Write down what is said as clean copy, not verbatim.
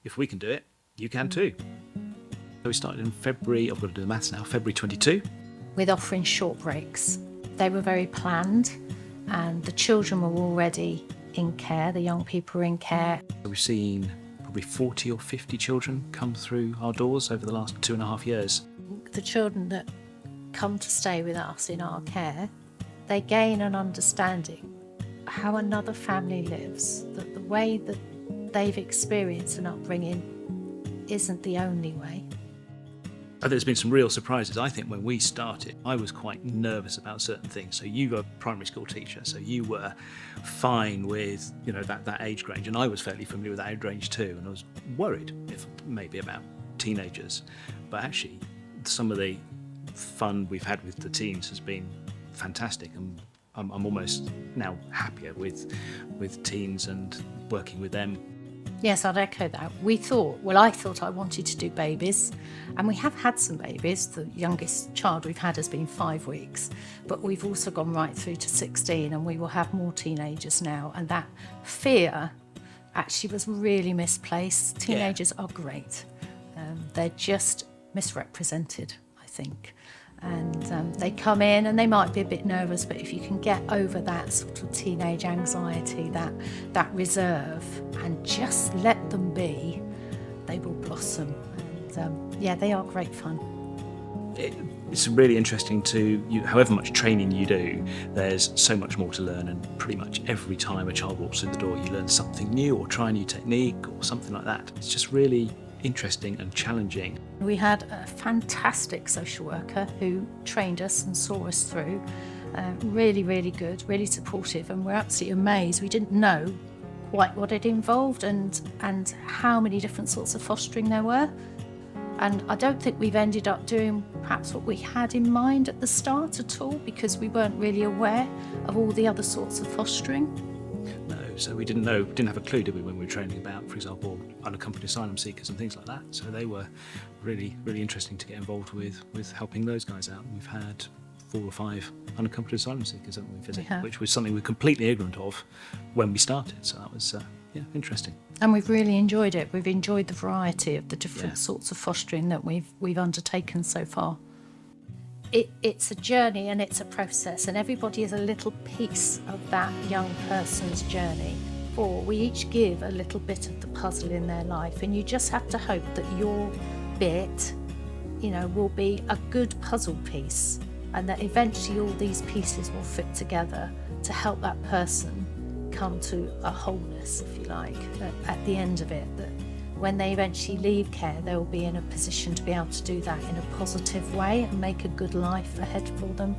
if we can do it, you can too. So we started in February, I've got to do the maths now, February 22. With offering short breaks. They were very planned, and the children were already in care, the young people were in care. So we've seen probably 40 or 50 children come through our doors over the last 2.5 years. The children that come to stay with us in our care, they gain an understanding how another family lives, that the way that they've experienced an upbringing isn't the only way. There's been some real surprises. I think when we started, I was quite nervous about certain things. So you were a primary school teacher, so you were fine with that age range, and I was fairly familiar with that age range too, and I was worried maybe about teenagers. But actually, some of the fun we've had with the teens has been fantastic, and I'm almost now happier with teens and working with them. Yes, I'd echo that. I thought I wanted to do babies, and we have had some babies. The youngest child we've had has been 5 weeks, but we've also gone right through to 16, and we will have more teenagers now. And that fear actually was really misplaced. Teenagers are great. They're just misrepresented, I think. And they come in and they might be a bit nervous, but if you can get over that sort of teenage anxiety, that reserve, and just let them be, they will blossom. And they are great fun. It's really interesting however much training you do, there's so much more to learn, and pretty much every time a child walks through the door you learn something new or try a new technique or something like that. It's just really interesting and challenging. We had a fantastic social worker who trained us and saw us through. Really, really good, really supportive, and we're absolutely amazed. We didn't know quite what it involved and how many different sorts of fostering there were. And I don't think we've ended up doing perhaps what we had in mind at the start at all, because we weren't really aware of all the other sorts of fostering. No, so we didn't have a clue, did we, when we were training about, for example, unaccompanied asylum seekers and things like that. So they were really, really interesting to get involved with helping those guys out. We've had 4 or 5 unaccompanied asylum seekers, haven't we, visit, which was something we were completely ignorant of when we started. So that was interesting. And we've really enjoyed it. We've enjoyed the variety of the different sorts of fostering that we've undertaken so far. It's a journey and it's a process, and everybody is a little piece of that young person's journey. Or we each give a little bit of the puzzle in their life, and you just have to hope that your bit, will be a good puzzle piece, and that eventually all these pieces will fit together to help that person come to a wholeness, if you like, at the end of it, that when they eventually leave care, they'll be in a position to be able to do that in a positive way and make a good life ahead for them.